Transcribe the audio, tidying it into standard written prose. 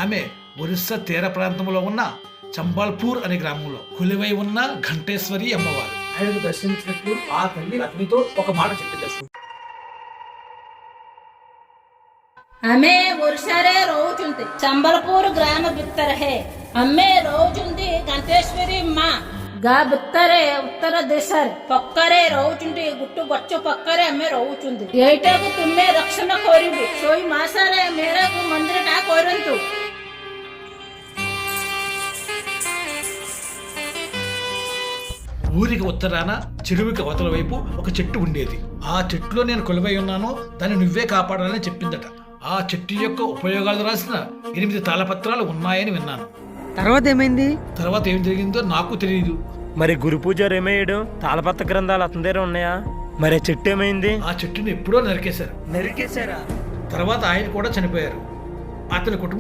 ఆమె ఒరిస్సా తీర ప్రాంతంలో ఉన్న చంబాల్పూర్ అనే గ్రామంలో కొలువై ఉన్న ఘంటేశ్వరి అమ్మవారు. ఆయనకు దర్శించినట్లు ఆ తల్లి అతనితో ఒక మాట చెప్పింది. ଆମେ ଓଡ଼ିଶାରେ ରହୁଛନ୍ତି ସମ୍ବଲପୁର ଗ୍ରାମ ଭିତରେ ଆମେ ରହୁଛନ୍ତି ଘଣ୍ଟେଶ୍ୱରୀ ମା ଗାଁ ଭିତରେ ଉତ୍ତର ଦେଶରେ ପକ୍କାରେ ରହୁଛନ୍ତି ଗୋଟେ ଗଛ ପକ୍କାରେ ଆମେ ରହୁଛନ୍ତି ଏଇଟାକୁ ତୁମେ ରକ୍ଷଣ କରିବୁ ସେଇ ମାସରେ ମେଳାକୁ ମନ୍ଦିରଟା କରନ୍ତୁ. ఊరికి ఉత్తరాన చెరువుకి అవతల వైపు ఒక చెట్టు ఉండేది. ఆ చెట్టులో నేను కొలువై ఉన్నాను, దాన్ని నువ్వే కాపాడాలని చెప్పిందట. ఆ చెట్టు యొక్క ఉపయోగాలు రాసిన 8 తాళపత్రాలు ఉన్నాయని విన్నాను. తర్వాత ఏమైంది? తర్వాత ఏం జరిగిందో నాకు తెలియదు. మరి గురు పూజారు ఏమయ్యాడు? తాళపత్ర గ్రంథాలు అతని దగ్గర ఉన్నాయా? మరి ఆ చెట్టు ఏమైంది? ఆ చెట్టుని ఎప్పుడో నరికేశారు. నరికేశారా? తర్వాత ఆయన కూడా చనిపోయారు. అతని కుటుంబం